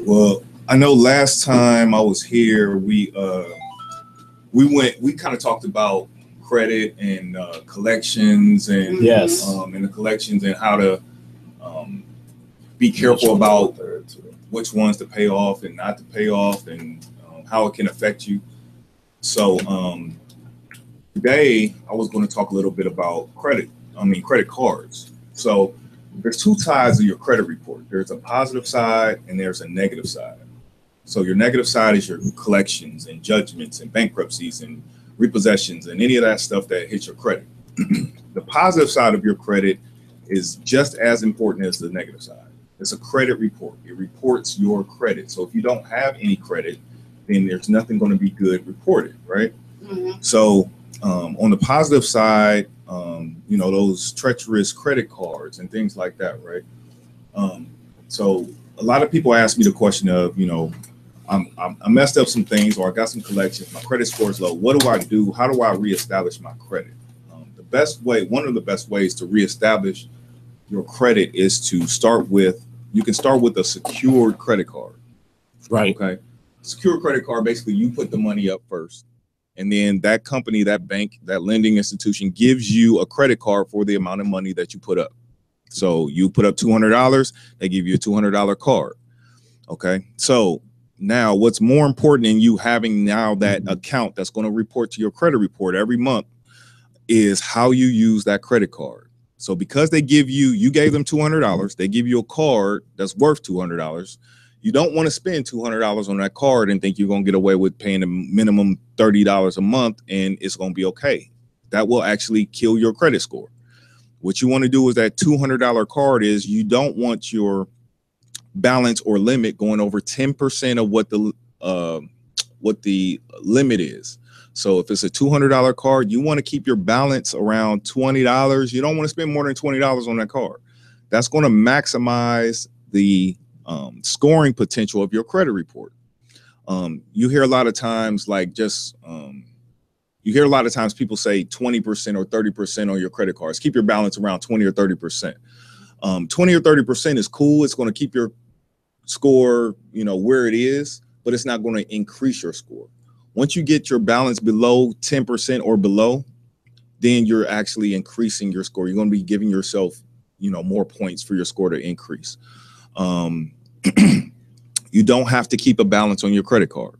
Well, I know last time I was here, we kind of talked about credit and collections and Yes. and the collections and how to um, be careful about which ones to pay off and not to pay off and how it can affect you. So today I was going to talk a little bit about credit. I mean credit cards. So there's two sides of your credit report. There's a positive side and there's a negative side. So your negative side is your collections and judgments and bankruptcies and repossessions and any of that stuff that hits your credit. The positive side of your credit is just as important as the negative side. It's a credit report. It reports your credit. So if you don't have any credit, then there's nothing going to be good reported, right? So on the positive side, those treacherous credit cards and things like that, right? So a lot of people ask me the question of, I messed up some things or I got some collections. My credit score is low. What do I do? How do I reestablish my credit? One of the best ways to reestablish your credit is to you can start with a secured credit card. Right. Okay. Secured credit card, basically you put the money up first. And then that company, that bank, that lending institution gives you a credit card for the amount of money that you put up. So you put up $200, they give you a $200 card. Okay. So now what's more important in you having now that account that's going to report to your credit report every month is how you use that credit card. So because you gave them $200, they give you a card that's worth $200. You don't want to spend $200 on that card and think you're going to get away with paying a minimum $30 a month and it's going to be okay. That will actually kill your credit score. What you want to do is that $200 card is you don't want your balance or limit going over 10% of what the limit is. So if it's a $200 card, you want to keep your balance around $20. You don't want to spend more than $20 on that card. That's going to maximize the scoring potential of your credit report. You hear a lot of times people say 20% or 30% on your credit cards. Keep your balance around 20 or 30%. 20 or 30% is cool. It's going to keep your score, where it is, but it's not going to increase your score. Once you get your balance below 10% or below, then you're actually increasing your score. You're going to be giving yourself, more points for your score to increase. You don't have to keep a balance on your credit card.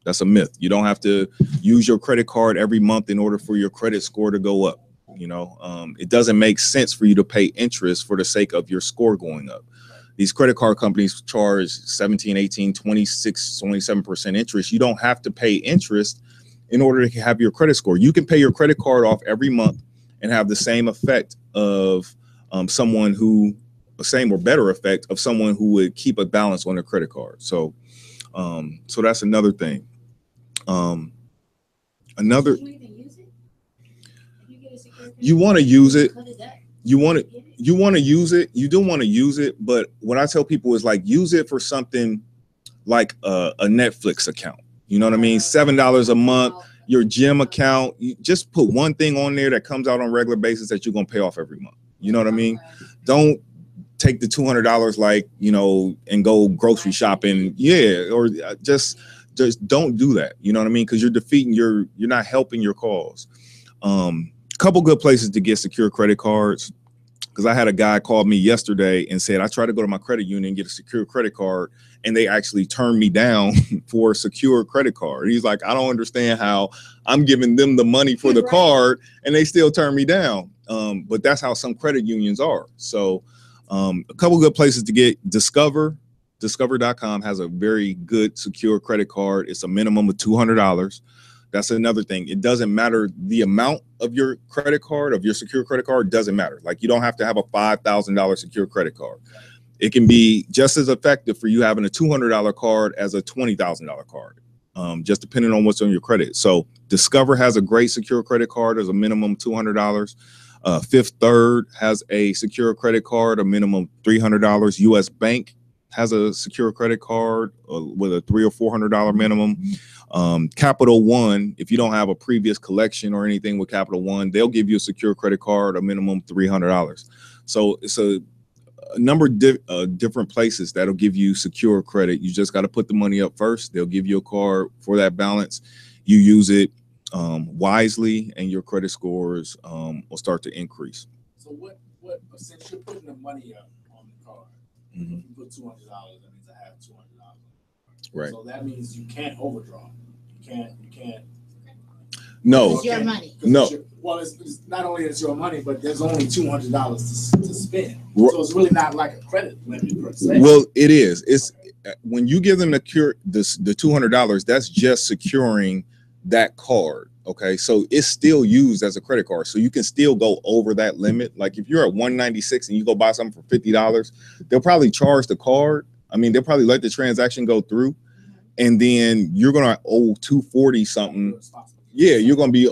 That's a myth. You don't have to use your credit card every month in order for your credit score to go up. It doesn't make sense for you to pay interest for the sake of your score going up. These credit card companies charge 17, 18, 26, 27% interest. You don't have to pay interest in order to have your credit score. You can pay your credit card off every month and have the same effect of same or better effect of someone who would keep a balance on their credit card. So that's another thing. You want to use it. You want to use it. You do want to use it. But what I tell people is use it for something like a Netflix account. You know what I mean? $7 a month, your gym account. You just put one thing on there that comes out on a regular basis that you're going to pay off every month. You know what I mean? Don't take the $200 and go grocery shopping. Yeah. Or just don't do that. You know what I mean? Because you're not helping your cause. Couple good places to get secure credit cards, because I had a guy call me yesterday and said, I tried to go to my credit union and get a secure credit card and they actually turned me down for a secure credit card. He's like, I don't understand how I'm giving them the money for the card and they still turn me down. But that's how some credit unions are. So a couple good places to get. Discover.com has a very good secure credit card. It's a minimum of $200. That's another thing. It doesn't matter the amount of your credit card, of your secure credit card, doesn't matter. You don't have to have a $5,000 secure credit card. It can be just as effective for you having a $200 card as a $20,000 card, just depending on what's on your credit. So Discover has a great secure credit card as a minimum $200. Fifth Third has a secure credit card, a minimum $300. US Bank has a secure credit card with a $300 or $400 minimum. Capital One, if you don't have a previous collection or anything with Capital One, they'll give you a secure credit card, a minimum $300. So it's a a number of different places that'll give you secure credit. You just got to put the money up first. They'll give you a card for that balance. You use it wisely, and your credit scores will start to increase. So what since you're putting the money up on the card, you put $200, that means I have $200. Right. So that means you can't overdraw. You can't. No. It's your money. No. It's not only it's your money, but there's only $200 to spend. So it's really not like a credit limit per se. Well, it is. It's when you give them the $200, that's just securing that card. Okay, so it's still used as a credit card, so you can still go over that limit. Like if you're at 196 and you go buy something for $50, they'll probably charge the card. I mean, they'll probably let the transaction go through, and then you're gonna owe 240 something. Yeah, you're gonna be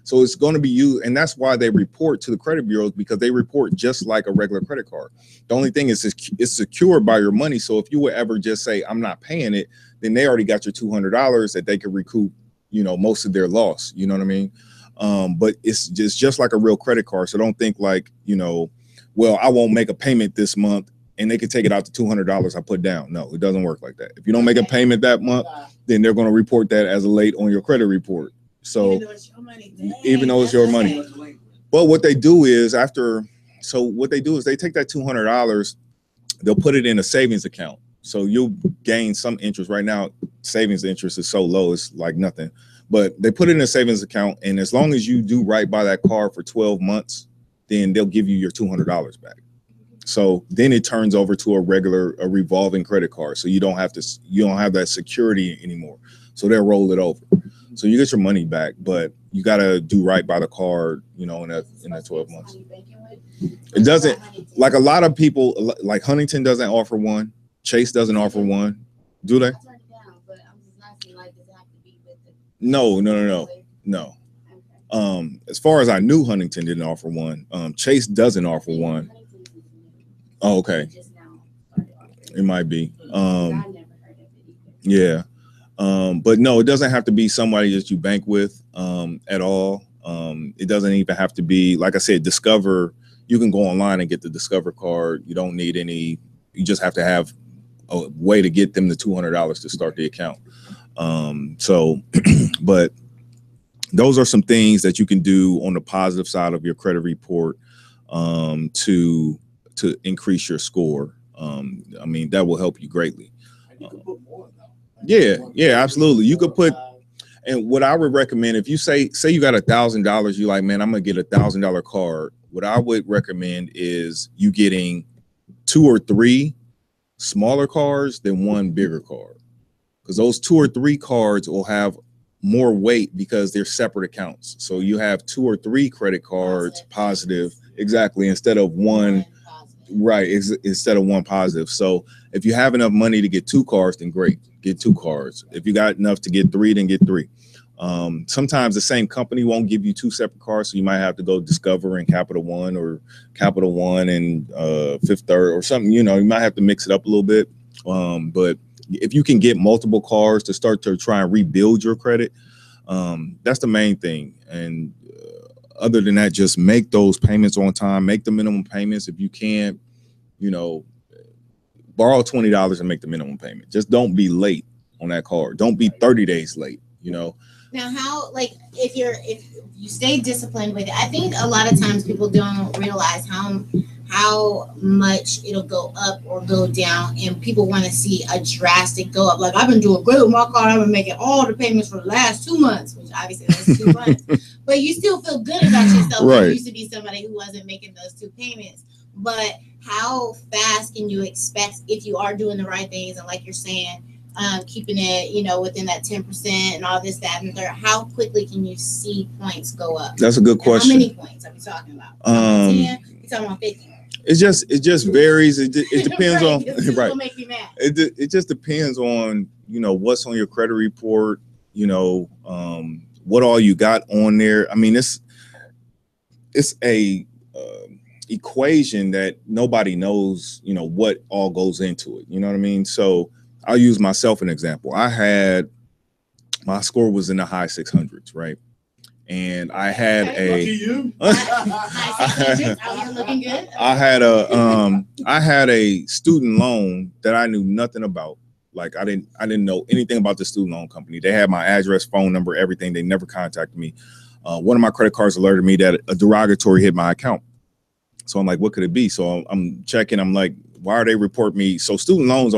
So it's gonna be used, and that's why they report to the credit bureaus, because they report just like a regular credit card. The only thing is it's secured by your money. So if you would ever just say I'm not paying it, then they already got your $200 that they could recoup, most of their loss. You know what I mean? But it's just like a real credit card. So don't think like, well, I won't make a payment this month and they can take it out to $200 I put down. No, it doesn't work like that. If you don't make a payment that month, then they're going to report that as a late on your credit report. So even though it's your money, even though it's your money. But what they do is they take that $200, they'll put it in a savings account. So you'll gain some interest. Right now, savings interest is so low, it's like nothing. But they put it in a savings account, and as long as you do right by that card for 12 months, then they'll give you your $200 back. So then it turns over to a revolving credit card. So you don't have that security anymore. So they'll roll it over. So you get your money back, but you got to do right by the card, in that 12 months. It doesn't, like a lot of people, like Huntington doesn't offer one. Chase doesn't offer one. Do they? No. As far as I knew, Huntington didn't offer one. Chase doesn't offer one. Oh, okay. It might be. Yeah. But no, it doesn't have to be somebody that you bank with at all. It doesn't even have to be, like I said, Discover. You can go online and get the Discover card. You don't need any. You just have to have a way to get them the $200 to start the account. But those are some things that you can do on the positive side of your credit report to increase your score. I mean, that will help you greatly. And you can put more though. Yeah, absolutely. You could put, and what I would recommend, if you say you got $1,000, you're like, man, I'm gonna get $1,000 card. What I would recommend is you getting 2 or 3 smaller cards than 1 bigger card, because those 2 or 3 cards will have more weight because they're separate accounts. So you have 2 or 3 credit cards positive, exactly, instead of 1. Right, instead of 1 positive. So if you have enough money to get 2 cards, then great, get 2 cards. If you got enough to get 3, then get 3. Sometimes the same company won't give you 2 separate cards, so you might have to go Discover and Capital One, or Capital One and Fifth Third or something. You might have to mix it up a little bit. But if you can get multiple cards to start to try and rebuild your credit, that's the main thing. And other than that, just make those payments on time, make the minimum payments. If you can't, borrow $20 and make the minimum payment. Just don't be late on that card. Don't be 30 days late, Now, how, like, if you stay disciplined with it, I think a lot of times people don't realize how much it'll go up or go down, and people want to see a drastic go up. Like, I've been doing great with my card. I've been making all the payments for the last 2 months, which obviously that's 2 months. But you still feel good about yourself. Right. You used to be somebody who wasn't making those 2 payments. But how fast can you expect, if you are doing the right things, and like you're saying, keeping it, within that 10% and all this, that, and third, how quickly can you see points go up? That's a good question. How many points are we talking about? 10? We're talking about 50. It just varies. It depends on right. Make me mad. It just depends on what's on your credit report. What all you got on there. I mean, it's a equation that nobody knows. What all goes into it. You know what I mean? So I'll use myself an example. My score was in the high 600s, right? and I had I had a student loan that I knew nothing about. Like I didn't know anything about the student loan company. They had my address, phone number, everything. They never contacted me. One of my credit cards alerted me that a derogatory hit my account. So I'm like, what could it be? So I'm checking. I'm like, why are they report me? So student loans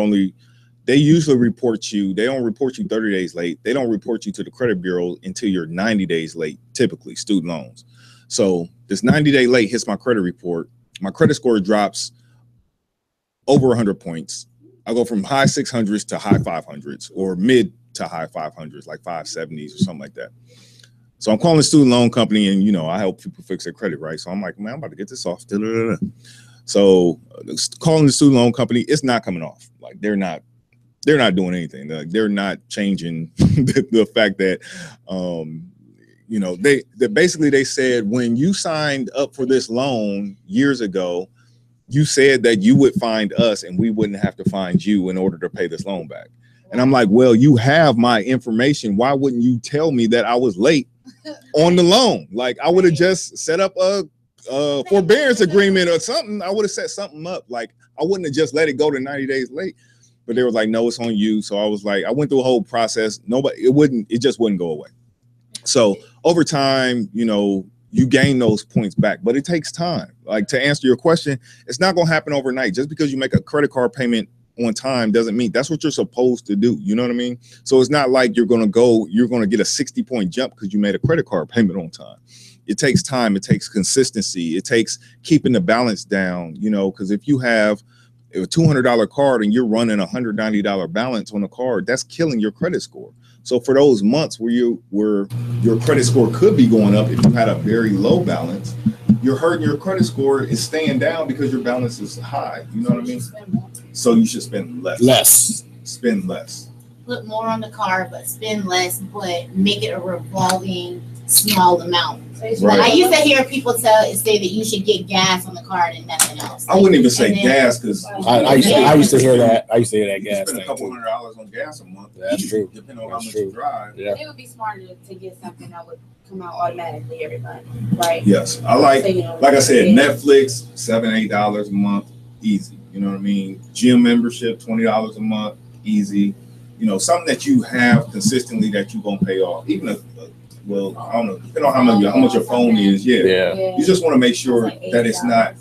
they usually report you. They don't report you 30 days late. They don't report you to the credit bureau until you're 90 days late, typically student loans. So this 90-day late hits my credit report. My credit score drops over 100 points. I go from high 600s to high 500s or mid to high 500s, like 570s or something like that. So I'm calling the student loan company, and you know, I help people fix their credit, right? So I'm like, man, I'm about to get this off. So calling the student loan company, it's not coming off. Like they're not doing anything. They're not changing the fact that you know, they basically said when you signed up for this loan years ago, you said that you would find us and we wouldn't have to find you in order to pay this loan back. And I'm like, well, you have my information. Why wouldn't you tell me that I was late on the loan? Like I would have just set up a forbearance agreement or something. I would have set something up. Like I wouldn't have just let it go to 90 days late. But they were like, no, it's on you. So I was like, I went through a whole process. It just wouldn't go away. So over time, you know, you gain those points back, but it takes time. Like to answer your question, it's not going to happen overnight. Just because you make a credit card payment on time doesn't mean that's what you're supposed to do. You know what I mean? So it's not like you're going to get a 60-point jump because you made a credit card payment on time. It takes time. It takes consistency. It takes keeping the balance down, you know, because if you have a $200 card and you're running a $190 balance on the card, that's killing your credit score. So for those months where your credit score could be going up, if you had a very low balance, you're hurting your credit score is staying down because your balance is high. You know what I mean? So you should spend less. Spend less. Put more on the card, but spend less, but make it a revolving small amount. Right. I used to hear people say that you should get gas on the card and nothing else. I wouldn't even say gas because I used to hear that. I used to hear that gas. Spend a couple $100 on gas a month. That's true. Depending on how much you drive. Yeah. It would be smarter to get something that would come out automatically every month, right? Yes, I like I said, Netflix, $7-8 a month, easy. You know what I mean? Gym membership, $20 a month, easy. You know, something that you have consistently that you're gonna pay off. Even well, I don't know, depending on how much your phone is. Yeah. You just want to make sure that it's not,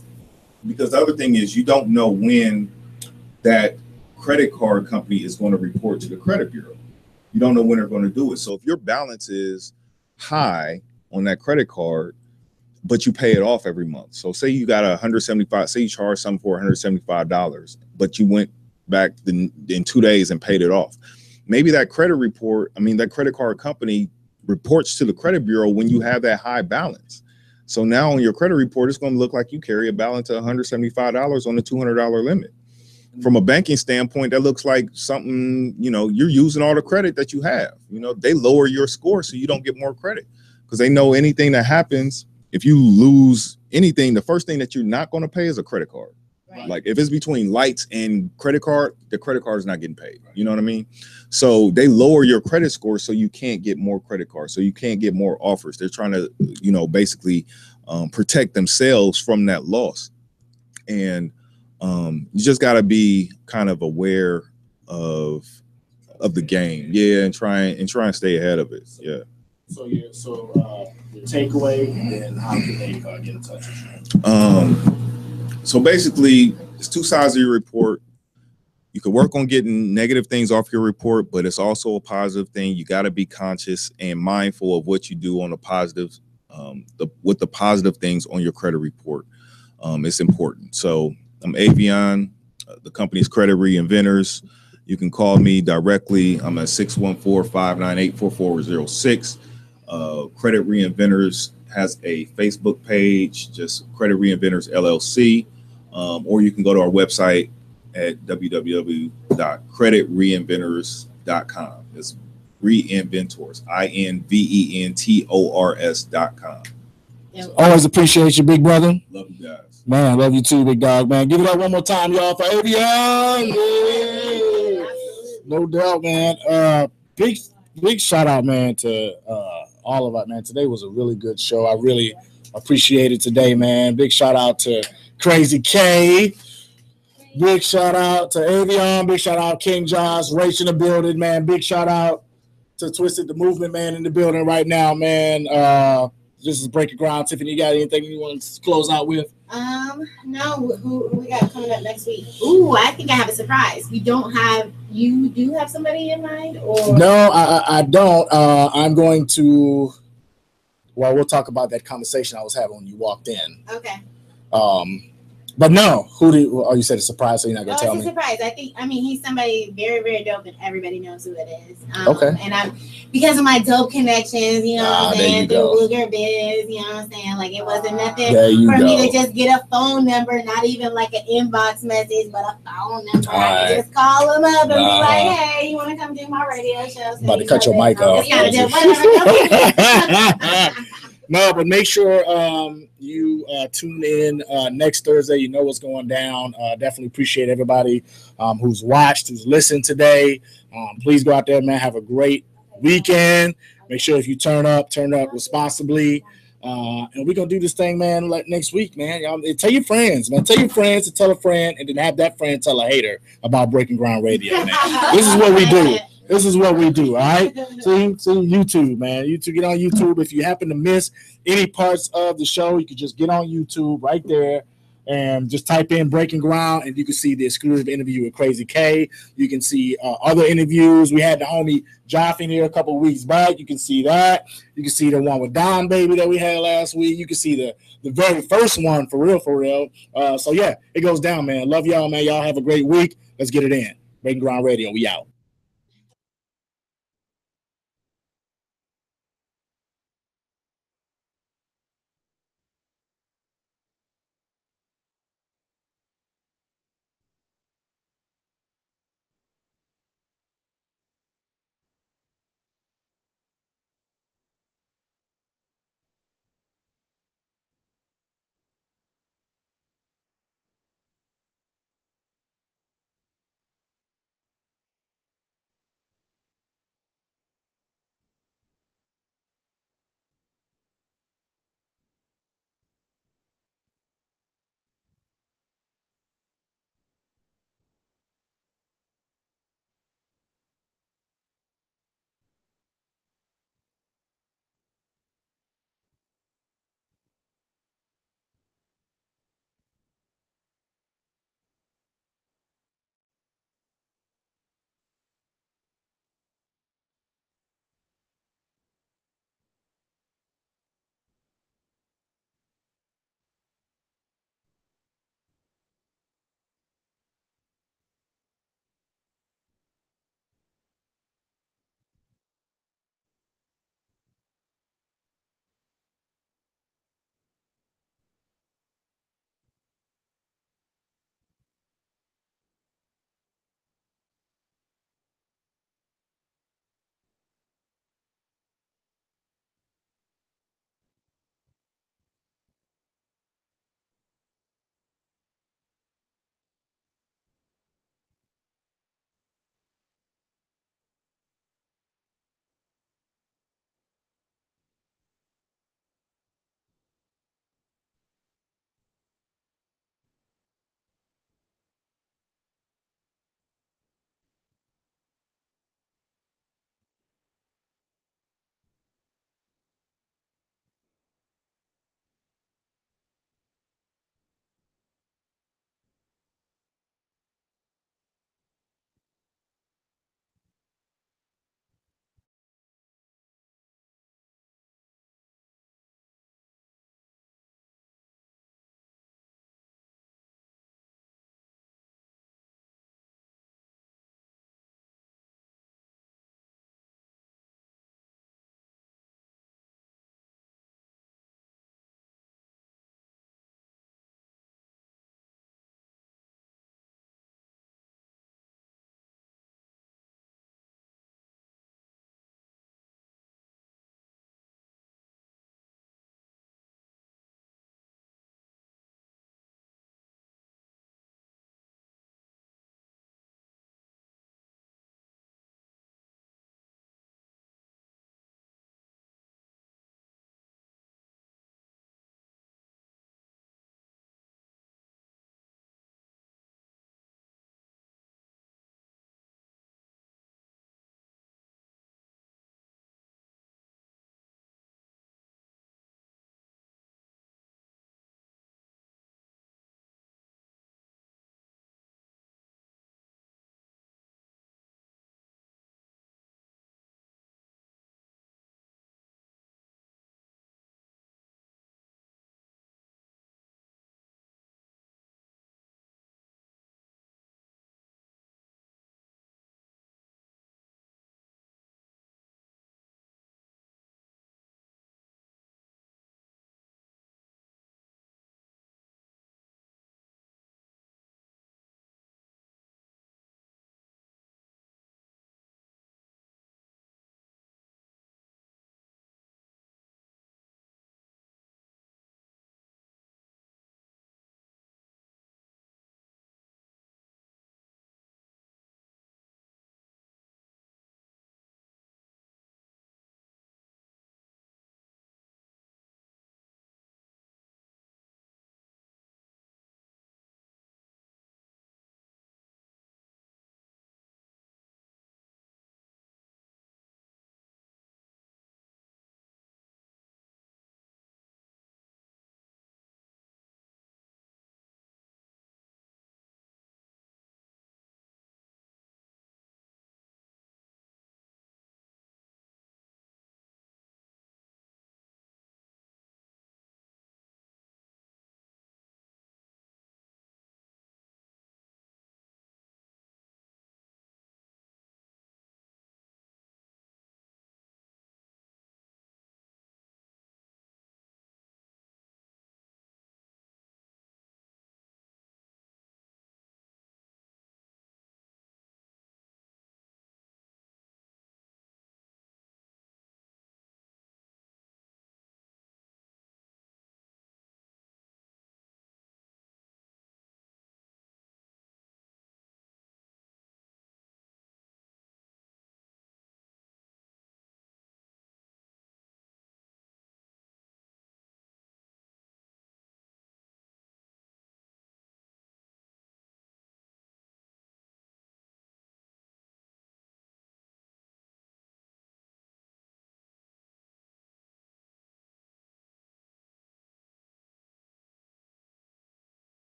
because the other thing is you don't know when that credit card company is going to report to the credit bureau. You don't know when they're going to do it. So if your balance is high on that credit card, but you pay it off every month. So say you got say you charge something for $175, but you went back in 2 days and paid it off. Maybe that that credit card company reports to the credit bureau when you have that high balance. So now on your credit report, it's going to look like you carry a balance of $175 on the $200 limit. From a banking standpoint, that looks like something, you know, you're using all the credit that you have. You know, they lower your score so you don't get more credit because they know anything that happens, if you lose anything, the first thing that you're not going to pay is a credit card. Right. Like if it's between lights and credit card, the credit card is not getting paid. You know what I mean? So they lower your credit score so you can't get more credit cards, so you can't get more offers. They're trying to, you know, basically protect themselves from that loss. And you just got to be kind of aware of the game, and try and stay ahead of it. Yeah. So your takeaway, and then how can they get in touch with you? So basically, it's two sides of your report. You could work on getting negative things off your report, but it's also a positive thing. You got to be conscious and mindful of what you do on the positive, with the positive things on your credit report. It's important. So I'm Avion. The company's Credit Reinventors. You can call me directly. I'm at 614-598-4406. Credit Reinventors has a Facebook page, just Credit Reinventors LLC, or you can go to our website at www.creditreinventors.com. It's Reinventors, INVENTORS.com. Always appreciate you, big brother. Love you guys. Man, love you too, big dog, man. Give it up one more time, y'all, for Avion. Yeah. No doubt, man. Big shout out, man, to all of us, man. Today was a really good show. I really appreciate it today, man. Big shout out to Crazy K. Big shout out to Avion. Big shout out King Josh. Rach in the building, man. Big shout out to Twisted the Movement, man, in the building right now, man. This is Breaking Ground. Tiffany, you got anything you want to close out with? No. Who we got coming up next week? Ooh, I think I have a surprise. You do have somebody in mind, or No, I don't. I'm going to. Well, we'll talk about that conversation I was having when you walked in. Okay. But no, you said a surprise, so you're not gonna tell It's a me. surprise. He's somebody very, very dope, and everybody knows who it is. Okay. And because of my dope connections, you know what I'm there saying, you through go. Booger Biz, you know what I'm saying? Like, it wasn't nothing There you for go. me to just get a phone number, not even like an inbox message, but a phone number. I Alright. can just call them up and be Uh-huh. like, hey, you want to come do my radio show? So, About to cut your mic off. It's kind of just whatever. No, but make sure you tune in next Thursday. You know what's going down. Definitely appreciate everybody who's watched, who's listened today. Please go out there, man. Have a great weekend. Make sure if you turn up responsibly. And we're going to do this thing, man, like next week, man. Y'all, tell your friends, man. Tell your friends to tell a friend, and then have that friend tell a hater about Breaking Ground Radio, man. This is what we do. This is what we do, all right? See YouTube, man. Get on YouTube. If you happen to miss any parts of the show, you can just get on YouTube right there and just type in Breaking Ground, and you can see the exclusive interview with Crazy K. You can see other interviews. We had the homie Joff in here a couple of weeks back. You can see that. You can see the one with Don Baby that we had last week. You can see the very first one, for real. So, yeah, it goes down, man. Love y'all, man. Y'all have a great week. Let's get it in. Breaking Ground Radio, we out.